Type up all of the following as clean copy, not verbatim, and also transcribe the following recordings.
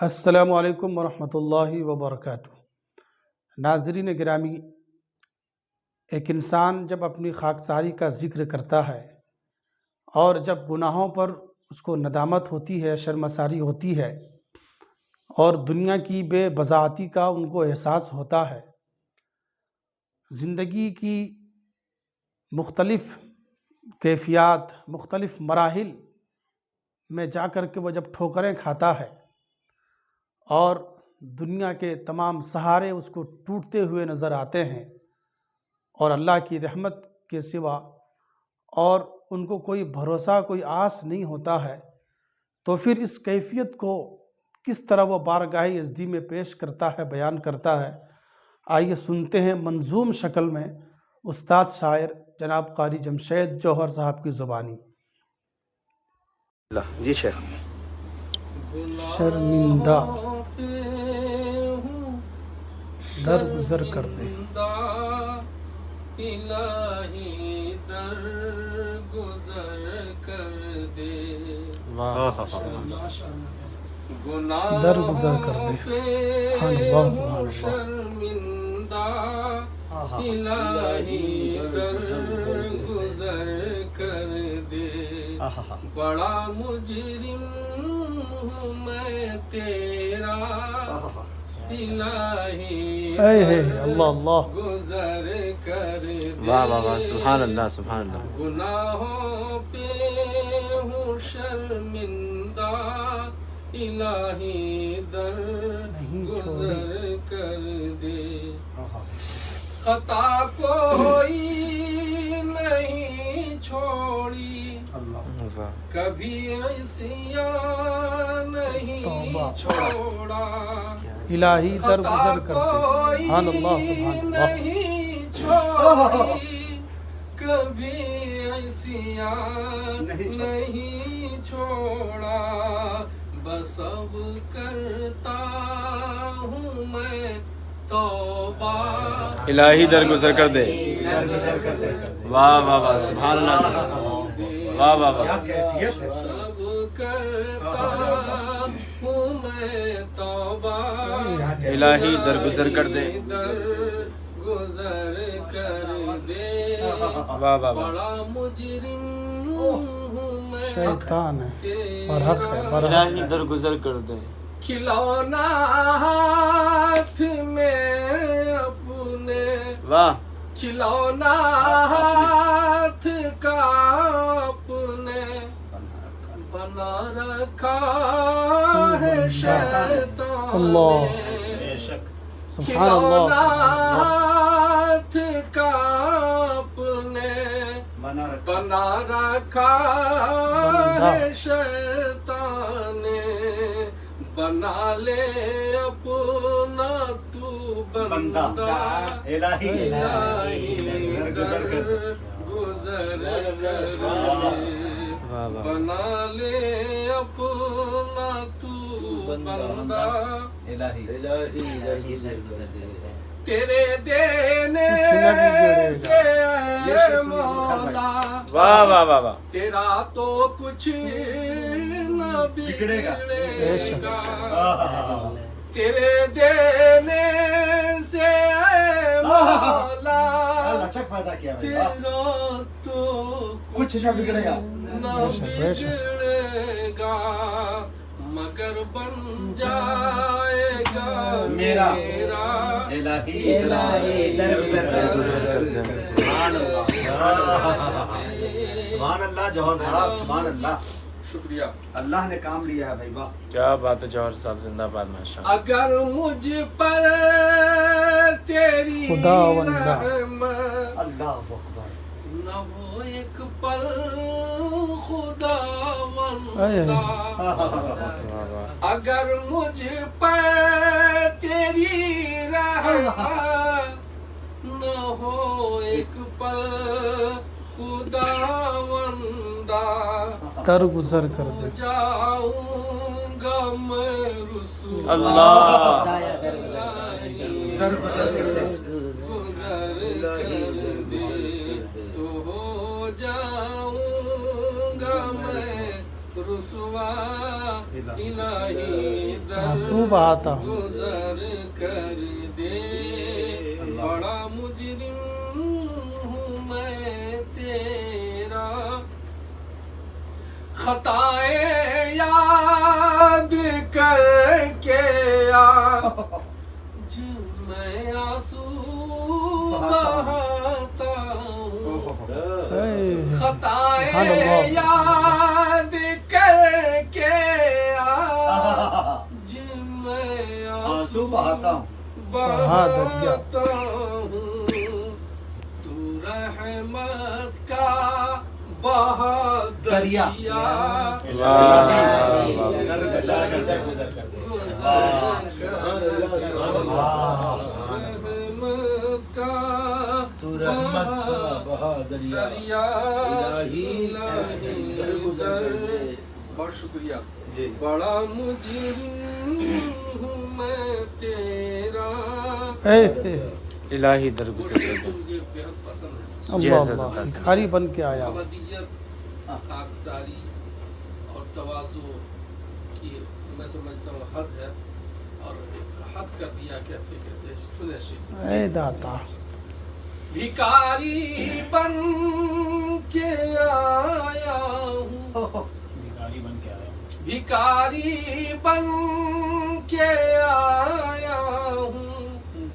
السلام علیکم ورحمۃ اللہ وبرکاتہ۔ ناظرین گرامی، ایک انسان جب اپنی خاکساری کا ذکر کرتا ہے اور جب گناہوں پر اس کو ندامت ہوتی ہے، شرمساری ہوتی ہے اور دنیا کی بے بضاعتی کا ان کو احساس ہوتا ہے، زندگی کی مختلف کیفیات، مختلف مراحل میں جا کر کے وہ جب ٹھوکریں کھاتا ہے اور دنیا کے تمام سہارے اس کو ٹوٹتے ہوئے نظر آتے ہیں اور اللہ کی رحمت کے سوا اور ان کو کوئی بھروسہ، کوئی آس نہیں ہوتا ہے، تو پھر اس کیفیت کو کس طرح وہ بارگاہ یزدی میں پیش کرتا ہے، بیان کرتا ہے۔ آئیے سنتے ہیں منظوم شکل میں استاد شاعر جناب قاری جمشید جوہر صاحب کی زبانی۔ جی شیخ۔ شرمندہ درگزر کر دے، الہی درگزر کر دے، درگزر کر دے، سبحان اللہ سبحان اللہ۔ شرمندہ الہی درگزر کر دے، بڑا مجرم ہوں میں تیرا، الہی اللہ اللہ، گزر کر دے۔ واہ واہ واہ، سبحان اللہ سبحان اللہ۔ گناہوں پہ ہوں شرمندہ، الہی درگزر کر دے۔ خطا کوئی نہیں چھوڑی، کبھی عصیان نہیں چھوڑا، الہی درگزر کر دے، سبحان اللہ سبحان اللہ۔ نہیں چھوڑی، کبھی عصیان نہیں چھوڑا، بس اب کرتا ہوں میں توبہ، الہی درگزر کر دے۔ واہ واہ واہ، سبحان اللہ، واہ واہ واہ۔ اب کرتا ہوں میں توبہ، الہی درگزر کر دے، درگزر کر دے۔ واہ واہ واہ۔ بڑا مجرم ہوں میں شیطان ہے، برحق ہے، برحق الہی ہے۔ درگزر کر دے۔ کھلونا ہاتھ میں اپنے، واہ، کھلونا ہاتھ کا اپنے بنا رکھا ہے شیطان اللہ، نے، سبحان کھلونا اللہ۔ ہاتھ کا اپنے بنا رکھا ہے شیطان نے، بنا لے اپنا تو بندہ، الہی درگزر کر دے، بنا لے اپنا تو بندہ، الہی درگزر کر دے۔ تیرے دینے سے اے مولا، واہ واہ واہ واہ۔ تیرا تو کچھ نہ بگڑے گا، تیرے دینے سے اے مولا، تیرا تو کچھ نہ بگڑے گا، مگر بن جائے گا میرا، الہی درگزر کر دے۔ سبحان اللہ جوہر صاحب، سبحان اللہ، شکریہ، اللہ نے کام لیا ہے بھائی، واہ کیا بات ہے جوہر صاحب، زندہ باد، ماشاء اللہ۔ اگر مجھ پر تیری خداوندہ، رحمت اللہ اکبر، نہ ہو ایک پل خداوندہ، اگر مجھ پر تیری رحمت نہ ہو ایک پل خداوندہ، درگزر کر دے، جاؤں گا میں رسوا، اللہ، درگزر کر دے، گزر کر دے، تو ہو جاؤں گا میں رسوا، الہی آنسو بہاتا ہوں گزر کر دے بڑا مجرم ہوں میں تیرا خطائیں یاد کر کے آج میں آنسو بہاتا ہوں خطائیں یاد کر کے آج میں آنسو بہاتا ہوں بہاتا ہوں تو رحمت کا بہا دریا بہت شکریہ بڑا مجرم ہوں میں تیرا الہی درگزر کر دے مجھے بہت پسند ہے اللہ اللہ بھکاری بن کے آیا ہوں ابدیت خاکساری اور تواضع کی میں سمجھتا ہوں حد ہے اور حد کر دیا کہتے کہتے سنے شیخ اے داتا بھکاری بن کے آیا ہوں بھکاری بن کے آیا ہوں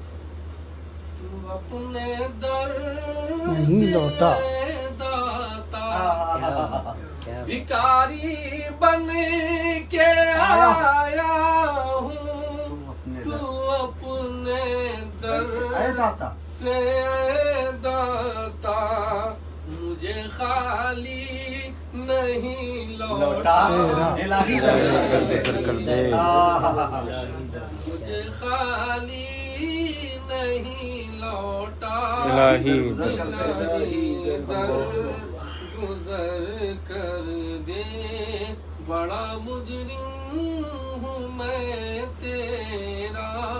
تو اپنے در نہیں لوٹا داتا بھکاری بن کے آیا ہوں تو اپنے در سے داتا مجھے خالی نہیں لوٹا درگزر کر دے مجھے خالی نہیں لوٹا الہی گزر کر دے بڑا مجرم ہوں میں تیرا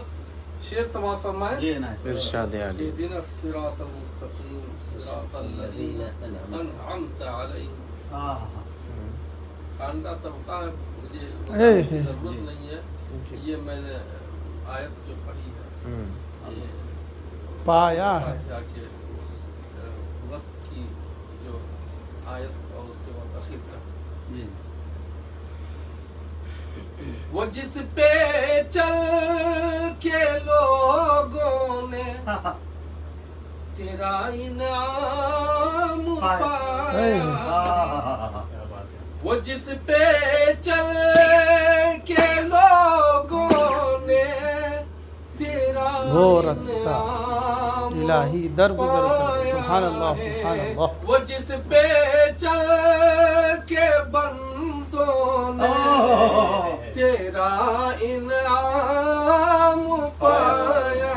شیر سماعت فرمائے ارشاد علی اهدنا الصراط المستقيم صراط الذين انعمت عليهم خاندہ طبقہ ہے مجھے ضرورت نہیں ہے یہ میں نے آیت جو پڑھی ہے یہ پایا ہے کہ وسط کی جو آیت اور اس کے بعد اخیر تک وہ جس پہ چل کے لوگوں نے تیرا انعام پایا وہ جس پہ چل کے لوگوں نے تیرا وہ رستہ الہی درگزر کر دے سبحان اللہ سبحان اللہ وہ جس پہ چل کے بندوں نے تیرا انعام پایا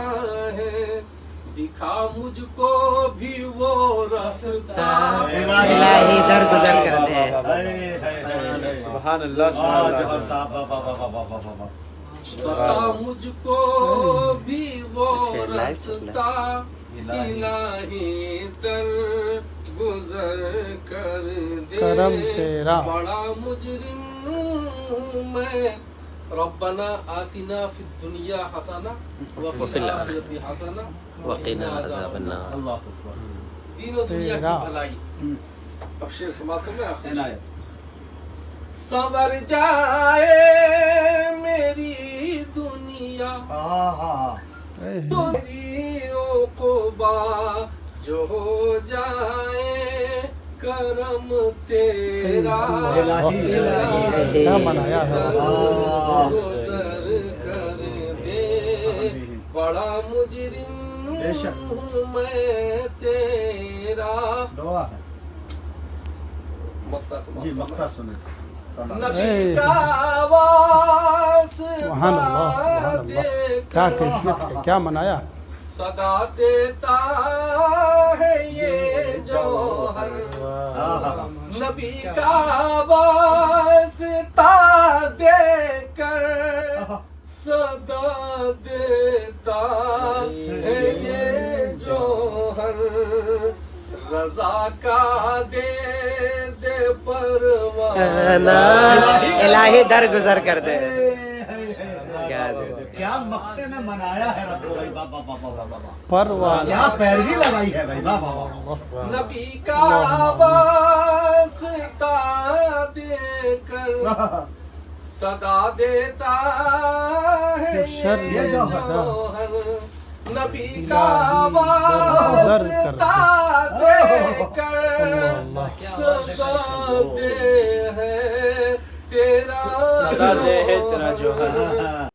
ہے دکھا مجھ کو بھی وہ رستہ الہی درگزر کر دے سبحان اللہ سبحان اللہ بتا مجھ کو بھی وہ رستہ الہی در گزر کر دے کرم تیرا بڑا مجرم ہوں میں ربنا آتنا فی الدنیا حسنہ وفی الآخرۃ حسنہ وقنا عذاب النار دین و دنیا تیرا کی بھلائی اب شیر سماعت میں آخر سنور جائے میری دنیا میری عقبہ جو ہو جائے کرم تیرا کیا منایا ہے گزر کر دے بڑا مجرم ہوں میں تیرا مقطع سنیں نقشی کا آواز سبحان اللہ سبحان اللہ کیا کیفیت ہے کیا منایا صدا دیتا ہے یہ جوہر نبی کا واسطہ دے کر صدا دیتا ہے یہ جوہر رضا کا دے دے پروانہ الہی درگزر کر دے کیا مقتے میں منایا ہے رب بھائی، بابا بابا بابا، پرواز کیا پیروی لگائی ہے بھائی، بابا بابا۔ نبی کا واسطہ دے کر صدا دیتا ہے یہ جوہر، نبی کا واسطہ دے کر صدا دے ہے تیرا صدا دے ہے تیرا جوہر۔